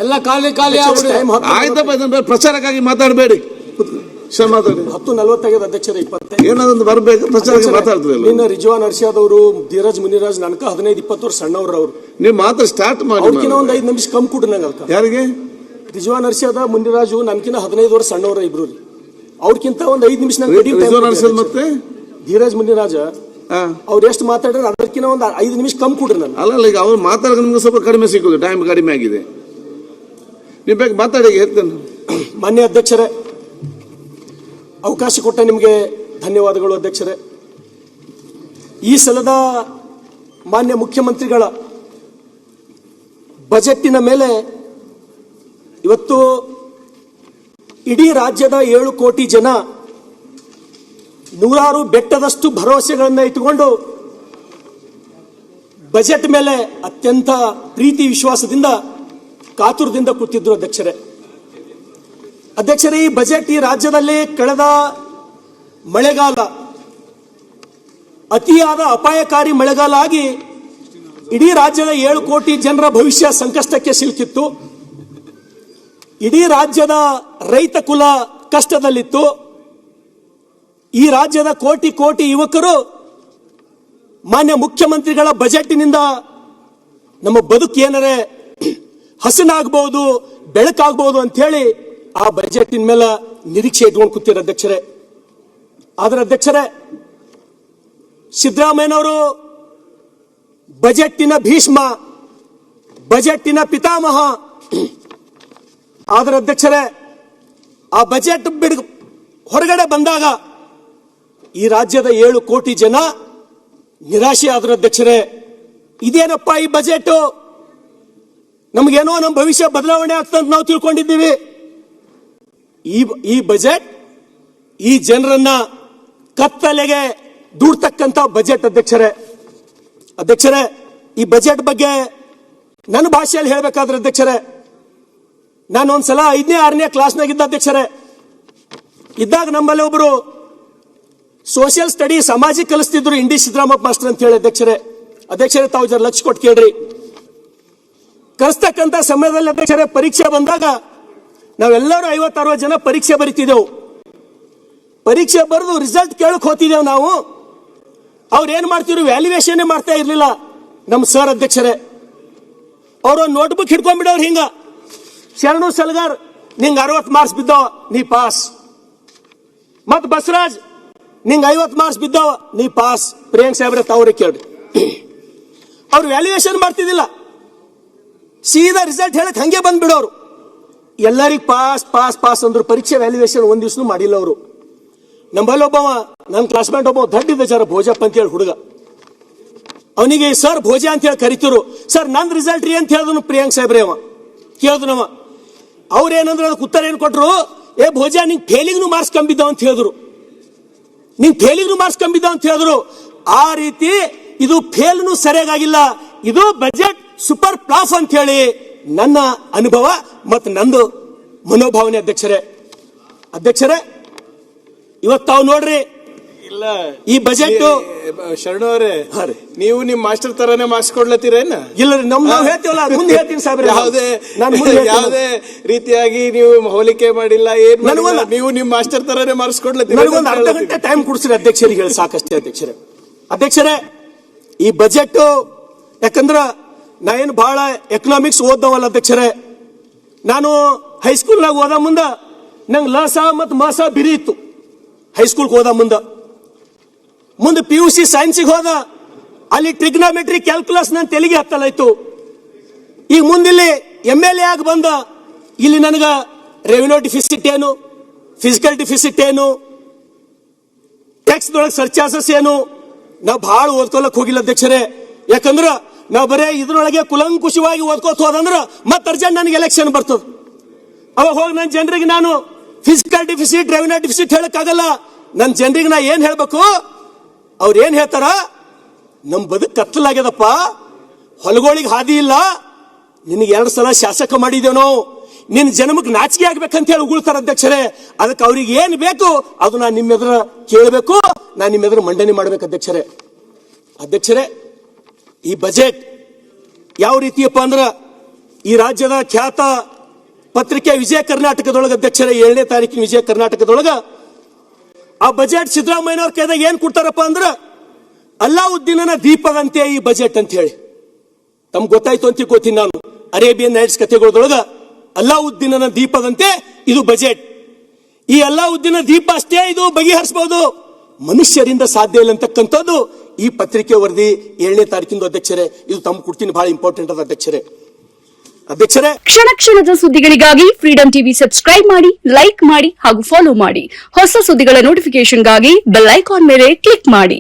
ಎಲ್ಲ ಖಾಲಿ ಖಾಲಿ ಆಯ್ತಪ್ಪ, ಪ್ರಚಾರಕ್ಕಾಗಿ ಮಾತಾಡಬೇಡಿ. 10:40 ಅಧ್ಯಕ್ಷರೇ, 20 ಏನಾದ್ರು ಬರ್ಬೇಕು ಪ್ರಚಾರಕ್ಕೆ ಮಾತಾಡ್ತಾರೆ. ಇನ್ನು ರಿಜ್ವಾನ್ ಅರ್ಷಾದ್ ಅವರು, ಧೀರಜ್ ಮುನಿರಾಜ್ ನನಕ 15-20 ವರ್ಷ ಸಣ್ಣವ್ರ ಅವ್ರು. ನೀವು ಮಾತ್ರ ಸ್ಟಾರ್ಟ್ ಮಾಡಿ, ಅವ್ರಕಿನ ಒಂದ್ 5 ನಿಮಿಷ ಕಮ್ ಕೊಡ್ರಿ ನಂಗೆ. ಅದಕ್ಕೆ ಯಾರಿಗೆ? ರಿಜ್ವಾನ್ ಅರ್ಷಾದ್ ಮುನಿರಾಜು ನನ್ಕಿನ 15 ವರ್ಷ ಸಣ್ಣವ್ರ ಇಬ್ರು. ಅವ್ರಕ್ಕಿಂತ ಒಂದ್ 5 ನಿಮಿಷ ಮತ್ತೆ ಧೀರಜ್ ಮುನಿರಾಜ ಅವ್ರು ಎಷ್ಟು ಮಾತಾಡ್ರೆ ಅದಕ್ಕಿಂತ ಒಂದ್ 5 ನಿಮಿಷ ಕಮ್ ಕೊಡ್ರಿ ನಾನು. ಅಲ್ಲ, ಈಗ ಅವ್ರು ಮಾತಾಡೋಕೆ ನಿಮ್ಗೆ ಸ್ವಲ್ಪ ಕಡಿಮೆ ಸಿಕ್ಕುದು, ಟೈಮ್ ಕಡಿಮೆ ಆಗಿದೆ. ನೀವು ಬೇಕು ಮಾತಾಡಿ ಹೇಳ್ತೇನೆ. ಮಾನ್ಯ ಅಧ್ಯಕ್ಷರೇ, ಅವಕಾಶ ಕೊಟ್ಟ ನಿಮಗೆ ಧನ್ಯವಾದಗಳು ಅಧ್ಯಕ್ಷರೇ. ಈ ಸಲದ ಮಾನ್ಯ ಮುಖ್ಯಮಂತ್ರಿಗಳ ಬಜೆಟ್ಟಿನ ಮೇಲೆ ಇವತ್ತು ಇಡೀ ರಾಜ್ಯದ 7 ಕೋಟಿ ಜನ ನೂರಾರು ಬೆಟ್ಟದಷ್ಟು ಭರವಸೆಗಳನ್ನು ಇಟ್ಟುಕೊಂಡು ಬಜೆಟ್ ಮೇಲೆ ಅತ್ಯಂತ ಪ್ರೀತಿ ವಿಶ್ವಾಸದಿಂದ ಕಾತುರದಿಂದ ಕೂತಿದ್ರು ಅಧ್ಯಕ್ಷರೇ. ಈ ಬಜೆಟ್ ಈ ರಾಜ್ಯದಲ್ಲಿ ಕಳೆದ ಮಳೆಗಾಲ ಅತಿಯಾದ ಅಪಾಯಕಾರಿ ಮಳೆಗಾಲ ಆಗಿ ಇಡೀ ರಾಜ್ಯದ 7 ಕೋಟಿ ಜನರ ಭವಿಷ್ಯ ಸಂಕಷ್ಟಕ್ಕೆ ಸಿಲುಕಿತ್ತು. ಇಡೀ ರಾಜ್ಯದ ರೈತ ಕುಲ ಕಷ್ಟದಲ್ಲಿತ್ತು. ಈ ರಾಜ್ಯದ ಕೋಟಿ ಕೋಟಿ ಯುವಕರು ಮಾನ್ಯ ಮುಖ್ಯಮಂತ್ರಿಗಳ ಬಜೆಟ್ನಿಂದ ನಮ್ಮ ಬದುಕು ಏನರೆ ಹಸನಾಗಬಹುದು, ಬೆಳಕಾಗಬಹುದು ಅಂತ ಹೇಳಿ ಆ ಬಜೆಟಿನ ಮೇಲೆ ನಿರೀಕ್ಷೆ ಇಟ್ಕೊಂಡು ಕೂತಿರೋ ಅಧ್ಯಕ್ಷರೇ. ಆದ್ರೆ ಅಧ್ಯಕ್ಷರೇ, ಸಿದ್ದರಾಮಯ್ಯನವರು ಬಜೆಟ್ಟಿನ ಭೀಷ್ಮ, ಬಜೆಟ್ಟಿನ ಪಿತಾಮಹ. ಆದ್ರೆ ಅಧ್ಯಕ್ಷರೇ, ಆ ಬಜೆಟ್ ಹೊರಗಡೆ ಬಂದಾಗ ಈ ರಾಜ್ಯದ 7 ಕೋಟಿ ಜನ ನಿರಾಶೆ ಆದ್ರ ಅಧ್ಯಕ್ಷರೇ. ಇದೇನಪ್ಪ ಈ ಬಜೆಟ್, ನಮಗೇನೋ ನಮ್ಮ ಭವಿಷ್ಯ ಬದಲಾವಣೆ ಆಗ್ತಂತ ನಾವು ತಿಳ್ಕೊಂಡಿದ್ದೀವಿ. ಈ ಬಜೆಟ್ ಈ ಜನರನ್ನ ಕತ್ತಲೆಗೆ ದೂಡ್ತಕ್ಕಂತ ಬಜೆಟ್ ಅಧ್ಯಕ್ಷರೇ. ಈ ಬಜೆಟ್ ಬಗ್ಗೆ ನನ್ನ ಭಾಷೆಯಲ್ಲಿ ಹೇಳಬೇಕಾದ್ರೆ ಅಧ್ಯಕ್ಷರೇ, ನಾನು ಒಂದ್ಸಲ 5ನೇ 6ನೇ ಕ್ಲಾಸ್ನಾಗಿದ್ದ ಅಧ್ಯಕ್ಷರೇ. ಇದ್ದಾಗ ನಮ್ಮಲ್ಲಿ ಒಬ್ಬರು ಸೋಷಿಯಲ್ ಸ್ಟಡಿ ಸಮಾಜ ಕಲಿಸ್ತಿದ್ರು, ಇಂಡಿ ಸಿದ್ದರಾಮಪ್ಪ ಮಾಸ್ಟರ್ ಅಂತ ಹೇಳಿ ಅಧ್ಯಕ್ಷರೇ ತಾವು ಜರ ಲಕ್ಷ ಕೊಟ್ಟು ಕೇಳ್ರಿ. ಕಲಿಸ್ತಕ್ಕಂತ ಸಮಯದಲ್ಲಿ ಅಧ್ಯಕ್ಷರೇ, ಪರೀಕ್ಷೆ ಬಂದಾಗ ನಾವೆಲ್ಲರೂ 50-60 ಜನ ಪರೀಕ್ಷೆ ಬರೀತಿದ್ದೆವು. ಪರೀಕ್ಷೆ ಬರೆದು ರಿಸಲ್ಟ್ ಕೇಳಕ್ ಹೋಗ್ತಿದ್ದೆವು ನಾವು. ಅವ್ರು ಏನ್ ಮಾಡ್ತಿದ್ರು, ವ್ಯಾಲ್ಯೂಯೇಷನ್ ಮಾಡ್ತಾ ಇರ್ಲಿಲ್ಲ ನಮ್ಮ ಸರ್ ಅಧ್ಯಕ್ಷರೇ. ಅವರು ನೋಟ್ಬುಕ್ ಹಿಡ್ಕೊಂಡ್ಬಿಡವ್ರು ಹಿಂಗ, ಶರಣು ಸಲ್ಗಾರ್ ನಿಂಗೆ 60 ಮಾರ್ಕ್ಸ್ ಬಿದ್ದವ ನೀ ಪಾಸ್, ಮತ್ ಬಸವರಾಜ್ ನಿಂಗೆ 50 ಮಾರ್ಕ್ಸ್ ಬಿದ್ದವ ನೀ ಪಾಸ್. ಪ್ರಿಯಾಂಕ್ ಸಾಹೇಬ್ರೆ ತಾವ್ರಿಗೆ ಕೇಳ್ರಿ. ಅವ್ರು ವ್ಯಾಲ್ಯೂಯೇಷನ್ ಮಾಡ್ತಿದ್ದಿಲ್ಲ, ಸೀದಾ ರಿಸಲ್ಟ್ ಹೇಳಕ್ ಹಂಗೆ ಬಂದ್ಬಿಡೋರು. ಎಲ್ಲರಿಗೂ ಪಾಸ್ ಪಾಸ್ ಪಾಸ್ ಅಂದ್ರು. ಪರೀಕ್ಷೆ ವ್ಯಾಲ್ಯೂಯೇಷನ್ ಒಂದ್ ದಿವ್ಸನೂ ಮಾಡಿಲ್ಲ ಅವರು. ನಮ್ಮಲ್ಲಿ ಒಬ್ಬವ ನನ್ನ ಕ್ಲಾಸ್ಮೇಟ್ ಒಬ್ಬ ದಡ್ಡಿದ್ದ ಜರ ಭೋಜಪ್ಪ ಅಂತ ಹೇಳಿ ಹುಡುಗ. ಅವನಿಗೆ ಸರ್ ಭೋಜ ಅಂತ ಹೇಳಿ ಕರಿತಿರು. ಸರ್ ನಂದ್ ರಿಸಲ್ಟ್ ರೀ ಅಂತ ಹೇಳಿದ್ರು ಪ್ರಿಯಾಂಕ್ ಸಾಹೇಬ್ರೆ. ಅವ ಕೇಳಿದ್ನವ. ಅವ್ರೇನಂದ್ರೆ ಅದಕ್ಕೆ ಉತ್ತರ ಏನ್ ಕೊಟ್ರು, ಏ ಭೋಜ ನಿಂಗೆ ಫೇಲಿಂಗ್ನು ಮಾರ್ಕ್ಸ್ ಕಂಬಿದ್ದಾವ ಅಂತ ಹೇಳಿದ್ರು. ನಿಂಗೆ ಫೇಲಿಂಗ್ನು ಮಾರ್ಕ್ಸ್ ಕಂಬಿದ್ದಾವ ಅಂತ ಹೇಳಿದ್ರು. ಆ ರೀತಿ ಇದು ಫೇಲ್ನು ಸರಿಯಾಗಿಲ್ಲ, ಇದು ಬಜೆಟ್ ಸೂಪರ್ ಪ್ಲಾಫ್ ಅಂತ ಹೇಳಿ ನನ್ನ ಅನುಭವ ಮತ್ತು ನಂದು ಮನೋಭಾವನೆ ಅಧ್ಯಕ್ಷರೇ. ಇವತ್ತು ತಾವು ನೋಡ್ರಿ, ಇಲ್ಲ ಈ ಬಜೆಟ್ ಶರಣು ಅವರೇ, ನೀವು ನಿಮ್ ಮಾಸ್ಟರ್ ತರಾನೇ ಮಾರ್ಕ್ಸ್ ಕೊಡ್ಲತ್ತೀರೇನ? ಇಲ್ಲ ನಾವು ಹೇಳ್ತೀವಲ್ಲ, ಮುಂದೆ ಹೇಳ್ತೀನಿ ಸಾಹೇಬ್ರೆ. ಯಾವುದೇ ರೀತಿಯಾಗಿ ನೀವು ಹೋಲಿಕೆ ಮಾಡಿಲ್ಲ, ಏನ್ ಮಾಡಿಲ್ಲ, ನೀವು ನಿಮ್ ಮಾಸ್ಟರ್ ತರಾನೇ ಮಾರ್ಕ್ಸ್ ಕೊಡ್ಲತ್ತೀರಿ. ನನಗೊಂದು ಅರ್ಧ ಗಂಟೆ ಟೈಮ್ ಕೊಡ್ಸಿರಿ ಅಧ್ಯಕ್ಷರಿಗೆ ಹೇಳಿ ಸಾಕಷ್ಟೇ ಅಧ್ಯಕ್ಷರೇ. ಈ ಬಜೆಟ್ ಯಾಕಂದ್ರ ನಾ ಏನು ಬಹಳ ಎಕನಾಮಿಕ್ಸ್ ಓದ್ದವಲ್ಲ ಅಧ್ಯಕ್ಷರೇ. ನಾನು ಹೈಸ್ಕೂಲ್ನಾಗ ಓದ ಮುಂದ ನಂಗೆ ಲಸ ಮತ್ತು ಮಸ ಬಿರಿ ಇತ್ತು. ಹೈಸ್ಕೂಲ್ಗೆ ಹೋದ ಮುಂದೆ PUC ಸೈನ್ಸಿಗೆ ಹೋದ, ಅಲ್ಲಿ ಟ್ರಿಗ್ನಾಮೆಟ್ರಿ ಕ್ಯಾಲ್ಕುಲಸ್ ನನ್ನ ತೆಲಿಗೆ ಹತ್ತಲಾಯ್ತು. ಈಗ ಮುಂದಿಲ್ಲಿ MLA ಆಗಿ ಬಂದ, ಇಲ್ಲಿ ನನಗ ರೆವಿನ್ಯೂ ಡಿಫಿಸಿಟ್ ಏನು, ಫಿಸಿಕಲ್ ಡಿಫಿಸಿಟ್ ಏನು, ಟ್ಯಾಕ್ಸ್ ದೊಳಗೆ ಸರ್ಚಾರ್ಜಸ್ ಏನು, ನಾವು ಬಹಳ ಓದ್ಕೊಳಕ್ ಹೋಗಿಲ್ಲ ಅಧ್ಯಕ್ಷರೇ. ಯಾಕಂದ್ರ ನಾವು ಬರೇ ಇದ್ರೊಳಗೆ ಕುಲಂಕುಷವಾಗಿ ಓದ್ಕೋತ ಹೋದಂದ್ರ ಮತ್ತೆ ಅರ್ಜೆಂಟ್ ನನಗೆ ಎಲೆಕ್ಷನ್ ಬರ್ತದ. ಅವಾಗ ಹೋಗಿ ನನ್ನ ಜನರಿಗೆ ನಾನು ಫಿಸಿಕಲ್ ಡಿಫಿಸಿಟ್, ರೆವಿನ್ಯೂ ಡಿಫಿಸಿಟ್ ಹೇಳಕ್ಕಾಗಲ್ಲ. ನನ್ನ ಜನರಿಗೆ ನಾ ಏನ್ ಹೇಳ್ಬೇಕು, ಅವ್ರು ಏನ್ ಹೇಳ್ತಾರ, ನಮ್ ಬದುಕು ಕತ್ತಲಾಗ್ಯದಪ್ಪ, ಹೊಲಗಳಿಗೆ ಹಾದಿ ಇಲ್ಲ, ನಿನಗೆ 2 ಸಲ ಶಾಸಕ ಮಾಡಿದ್ದೇವ್ ನಾವು, ನಿನ್ನ ಜನ್ಮಕ್ಕೆ ನಾಚಿಕೆ ಆಗ್ಬೇಕಂತ ಹೇಳಿ ಉಗುಳ್ತಾರ ಅಧ್ಯಕ್ಷರೇ. ಅದಕ್ಕೆ ಅವ್ರಿಗೆ ಏನ್ ಬೇಕು ಅದು ನಾನು ನಿಮ್ಮ ಎದುರು ಕೇಳಬೇಕು, ನಾನು ನಿಮ್ಮ ಎದುರು ಮಂಡನೆ ಮಾಡ್ಬೇಕು ಅಧ್ಯಕ್ಷರೇ. ಈ ಬಜೆಟ್ ಯಾವ ರೀತಿಯಪ್ಪ ಅಂದ್ರ ಈ ರಾಜ್ಯದ ಖ್ಯಾತ ಪತ್ರಿಕೆ ವಿಜಯ ಕರ್ನಾಟಕದೊಳಗ ಅಧ್ಯಕ್ಷರೇ 7ನೇ ತಾರೀಕಿನ ವಿಜಯ ಕರ್ನಾಟಕದೊಳಗ ಆ ಬಜೆಟ್ ಸಿದ್ದರಾಮಯ್ಯನವ್ರ ಕೈದಾಗ ಏನ್ ಕೊಡ್ತಾರಪ್ಪ ಅಂದ್ರ ಅಲ್ಲಾವುದ್ದೀನನ ದೀಪದಂತೆ ಈ ಬಜೆಟ್ ಅಂತ ಹೇಳಿ. ತಮ್ಗೆ ಗೊತ್ತಾಯ್ತು ಅಂತ ಗೊತ್ತೀನಿ ನಾನು. ಅರೇಬಿಯನ್ ನೈಟ್ಸ್ ಕಥೆಗಳೊಳಗ ಅಲ್ಲಾವುದ್ದೀನನ ದೀಪದಂತೆ ಇದು ಬಜೆಟ್. ಈ ಅಲ್ಲಾವುದ್ದೀನ ದೀಪ ಅಷ್ಟೇ ಇದು ಬಗೆಹರಿಸಬಹುದು, ಮನುಷ್ಯರಿಂದ ಸಾಧ್ಯ ಇಲ್ಲ ಅಂತಕ್ಕಂಥದ್ದು ಈ ಪತ್ರಿಕೆ ವರದಿ 7ನೇ ತಾರೀಕಿಂದು ಅಧ್ಯಕ್ಷರೇ. ಇದು ತಮ್ಗೆ ಕೊಡ್ತೀನಿ, ಬಹಳ ಇಂಪಾರ್ಟೆಂಟ್ ಅದ ಅಧ್ಯಕ್ಷರೇ. ಕ್ಷಣ ಕ್ಷಣದ ಸುದ್ದಿಗಳಿಗಾಗಿ ಫ್ರೀಡಂ ಟಿವಿ ಸಬ್ಸ್ಕ್ರೈಬ್ ಮಾಡಿ, ಲೈಕ್ ಮಾಡಿ ಹಾಗೂ ಫಾಲೋ ಮಾಡಿ. ಹೊಸ ಸುದ್ದಿಗಳ ನೋಟಿಫಿಕೇಶನ್ಗಾಗಿ ಬೆಲ್ ಐಕಾನ್ ಮೇಲೆ ಕ್ಲಿಕ್ ಮಾಡಿ.